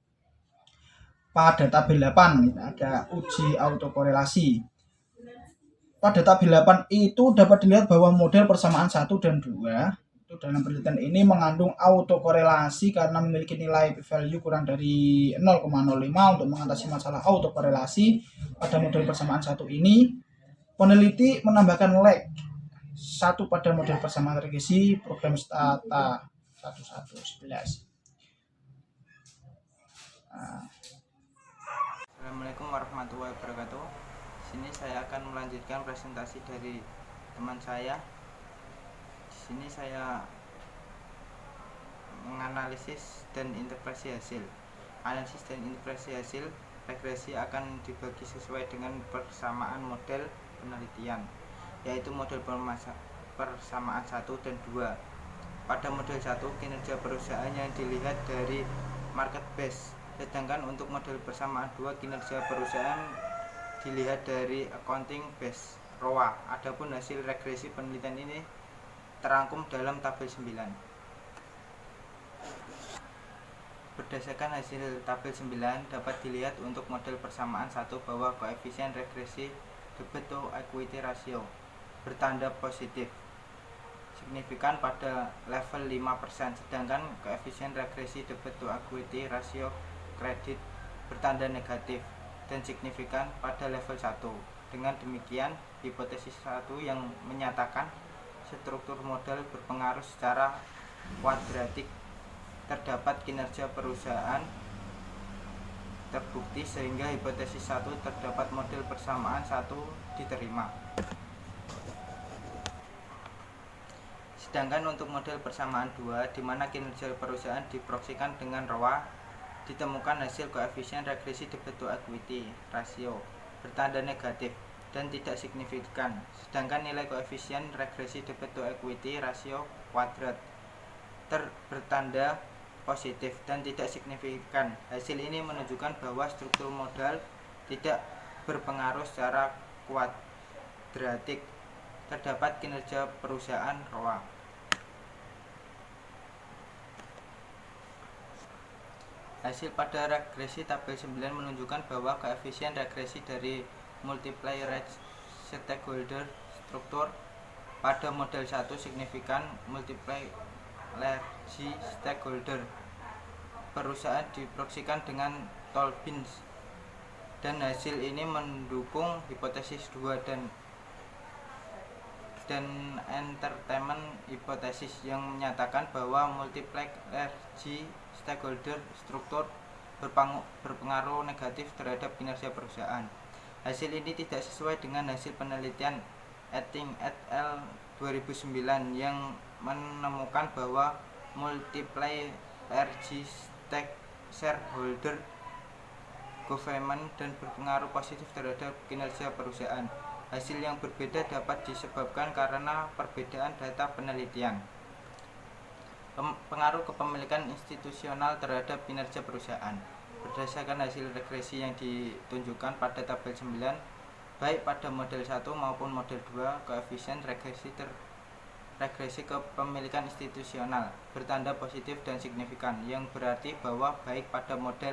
pada tabel 8 ada uji autokorelasi. Pada tabel 8 itu dapat dilihat bahwa model persamaan 1 dan 2 itu dalam penelitian ini mengandung autokorelasi karena memiliki nilai p-value kurang dari 0,05. Untuk mengatasi masalah autokorelasi pada model persamaan 1 ini, peneliti menambahkan leg 1 pada model persamaan regresi program Stata 1111. Assalamualaikum warahmatullahi wabarakatuh. Sini saya akan melanjutkan presentasi dari teman saya. Di sini saya menganalisis dan interpretasi hasil. Analisis dan interpretasi hasil regresi akan dibagi sesuai dengan persamaan model penelitian, yaitu model persamaan 1 dan 2. Pada model 1, kinerja perusahaan yang dilihat dari market base, sedangkan untuk model persamaan 2, kinerja perusahaan dilihat dari accounting base (ROA). Adapun hasil regresi penelitian ini terangkum dalam tabel 9. Berdasarkan hasil tabel 9 dapat dilihat untuk model persamaan 1 bahwa koefisien regresi debt to equity ratio bertanda positif signifikan pada level 5%, sedangkan koefisien regresi debt to equity ratio kredit bertanda negatif dan signifikan pada level 1. Dengan demikian, hipotesis 1 yang menyatakan struktur model berpengaruh secara kuadratik terdapat kinerja perusahaan terbukti, sehingga hipotesis 1 terdapat model persamaan 1 diterima. Sedangkan untuk model persamaan 2, di mana kinerja perusahaan diproksikan dengan ROA, ditemukan hasil koefisien regresi debt to equity ratio bertanda negatif dan tidak signifikan. Sedangkan nilai koefisien regresi debt to equity rasio kuadrat bertanda positif dan tidak signifikan. Hasil ini menunjukkan bahwa struktur modal tidak berpengaruh secara kuadratik terdapat kinerja perusahaan ROA. Hasil pada regresi tabel 9 menunjukkan bahwa koefisien regresi dari multiply rate stakeholder struktur pada model 1 signifikan multiply large stakeholder perusahaan diproyeksikan dengan Tolbins, dan hasil ini mendukung hipotesis 2 dan entertainment hipotesis yang menyatakan bahwa multiply large stakeholder struktur berpengaruh negatif terhadap kinerja perusahaan. Hasil ini tidak sesuai dengan hasil penelitian Etting et al. 2009 yang menemukan bahwa multiply large shareholder government dan berpengaruh positif terhadap kinerja perusahaan. Hasil yang berbeda dapat disebabkan karena perbedaan data penelitian. Pengaruh kepemilikan institusional terhadap kinerja perusahaan. Berdasarkan hasil regresi yang ditunjukkan pada tabel 9, baik pada model 1 maupun model 2, koefisien regresi kepemilikan institusional bertanda positif dan signifikan, yang berarti bahwa baik pada model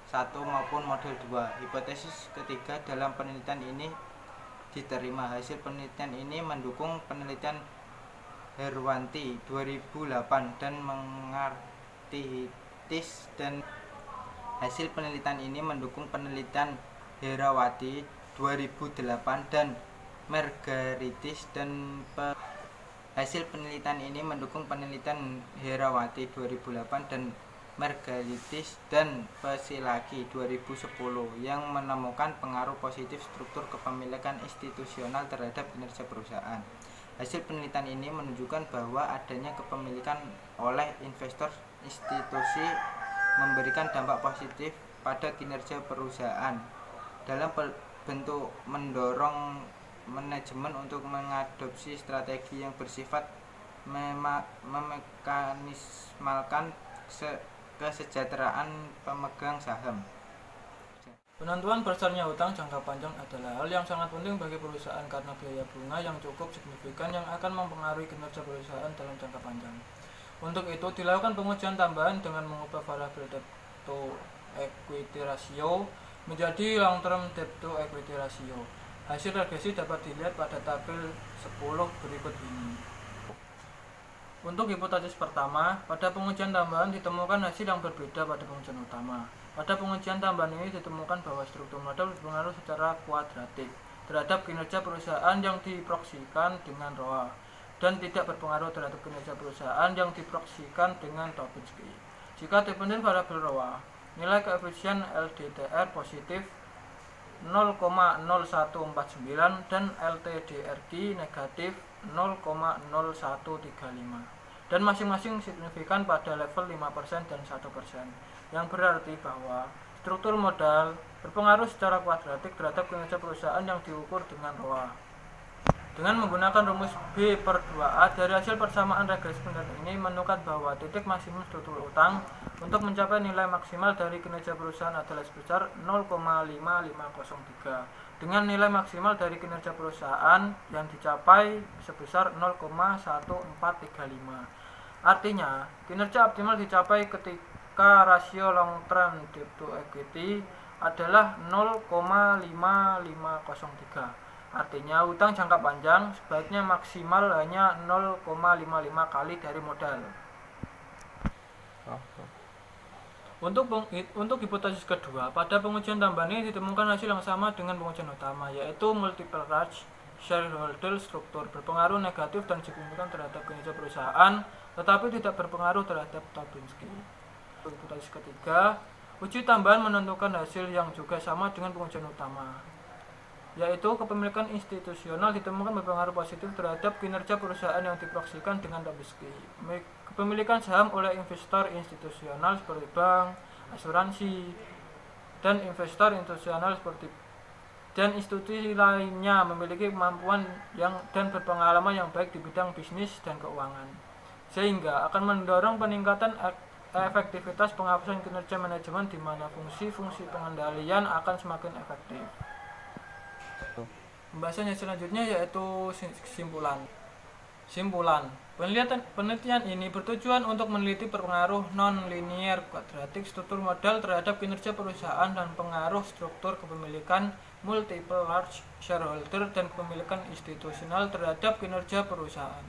1 maupun model 2. Hipotesis ketiga dalam penelitian ini diterima. Hasil penelitian ini mendukung penelitian Herwanti 2008 dan Mengartitis, dan hasil penelitian ini mendukung penelitian Herawati 2008 dan Margaritis dan hasil penelitian ini mendukung penelitian Herawati 2008 dan Margaritis dan Pesilaki 2010 yang menemukan pengaruh positif struktur kepemilikan institusional terhadap kinerja perusahaan. Hasil penelitian ini menunjukkan bahwa adanya kepemilikan oleh investor institusi memberikan dampak positif pada kinerja perusahaan dalam bentuk mendorong manajemen untuk mengadopsi strategi yang bersifat memekanismalkan kesejahteraan pemegang saham. Penentuan besarnya hutang jangka panjang adalah hal yang sangat penting bagi perusahaan karena biaya bunga yang cukup signifikan yang akan mempengaruhi kinerja perusahaan dalam jangka panjang. Untuk itu dilakukan pengujian tambahan dengan mengubah variabel debt to equity ratio menjadi long term debt to equity ratio. Hasil regresi dapat dilihat pada tabel 10 berikut ini. Untuk hipotesis pertama, pada pengujian tambahan ditemukan hasil yang berbeda pada pengujian utama. Pada pengujian tambahan ini ditemukan bahwa struktur modal berpengaruh secara kuadratik terhadap kinerja perusahaan yang diproyeksikan dengan ROA dan tidak berpengaruh terhadap kinerja perusahaan yang diproyeksikan dengan Tobinski. Jika dependen variabel ROA, nilai koefisien LDTR positif 0,0149 dan LTDRQ negatif 0,0135 dan masing-masing signifikan pada level 5% dan 1%, yang berarti bahwa struktur modal berpengaruh secara kuadratik terhadap kinerja perusahaan yang diukur dengan ROA. Dengan menggunakan rumus B/2A dari hasil persamaan regresi penelitian ini menunjukkan bahwa titik maksimum struktur utang untuk mencapai nilai maksimal dari kinerja perusahaan adalah sebesar 0,5503 dengan nilai maksimal dari kinerja perusahaan yang dicapai sebesar 0,1435. Artinya, kinerja optimal dicapai ketika rasio long term debt to equity adalah 0,5503. Artinya utang jangka panjang sebaiknya maksimal hanya 0,55 kali dari modal. Untuk hipotesis kedua, pada pengujian tambahan ini ditemukan hasil yang sama dengan pengujian utama, yaitu multiple large shareholder struktur berpengaruh negatif dan signifikan terhadap kinerja perusahaan, tetapi tidak berpengaruh terhadap Tobinski. Hipotesis ketiga, uji tambahan menentukan hasil yang juga sama dengan pengujian utama, yaitu kepemilikan institusional ditemukan berpengaruh positif terhadap kinerja perusahaan yang diproyeksikan dengan Tobinski. Kepemilikan saham oleh investor institusional seperti bank, asuransi, dan investor institusional seperti dan institusi lainnya memiliki kemampuan dan berpengalaman yang baik di bidang bisnis dan keuangan, sehingga akan mendorong peningkatan efektivitas penghapusan kinerja manajemen di mana fungsi-fungsi pengendalian akan semakin efektif. Pembahasan yang selanjutnya yaitu Simpulan. Penelitian ini bertujuan untuk meneliti pengaruh non-linear kuadratik struktur modal terhadap kinerja perusahaan dan pengaruh struktur kepemilikan multiple large shareholder dan kepemilikan institusional terhadap kinerja perusahaan.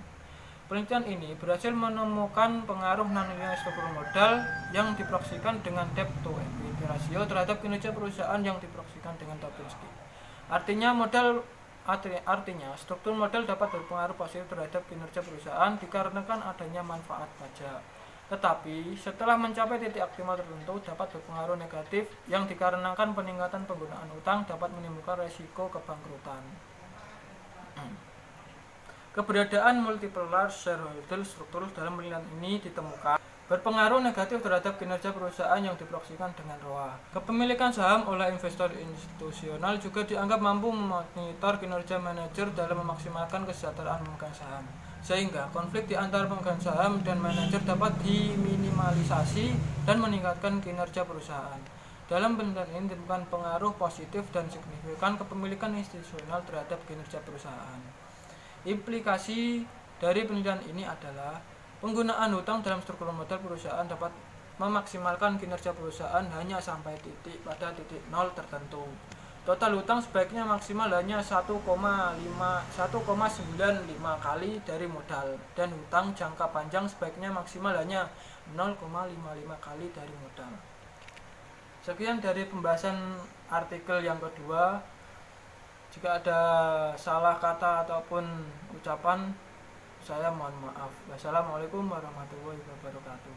Penelitian ini berhasil menemukan pengaruh non-linear struktur modal yang diproyeksikan dengan debt to equity ratio terhadap kinerja perusahaan yang diproyeksikan dengan Topolsky. Artinya, struktur modal dapat berpengaruh positif terhadap kinerja perusahaan dikarenakan adanya manfaat pajak. Tetapi, setelah mencapai titik optimal tertentu dapat berpengaruh negatif yang dikarenakan peningkatan penggunaan utang dapat menimbulkan resiko kebangkrutan. Keberadaan multiple large shareholder struktur dalam penelitian ini ditemukan berpengaruh negatif terhadap kinerja perusahaan yang diproyeksikan dengan ROA. Kepemilikan saham oleh investor institusional juga dianggap mampu memonitor kinerja manajer dalam memaksimalkan kesejahteraan pemegang saham, sehingga konflik di antara pemegang saham dan manajer dapat diminimalisasi dan meningkatkan kinerja perusahaan. Dalam penelitian ini ditemukan pengaruh positif dan signifikan kepemilikan institusional terhadap kinerja perusahaan. Implikasi dari penelitian ini adalah penggunaan hutang dalam struktur modal perusahaan dapat memaksimalkan kinerja perusahaan hanya sampai pada titik nol tertentu. Total hutang sebaiknya maksimal hanya 1,95 kali dari modal, dan hutang jangka panjang sebaiknya maksimal hanya 0,55 kali dari modal. Sekian dari pembahasan artikel yang kedua. Jika ada salah kata ataupun ucapan, saya mohon maaf. Wassalamualaikum warahmatullahi wabarakatuh.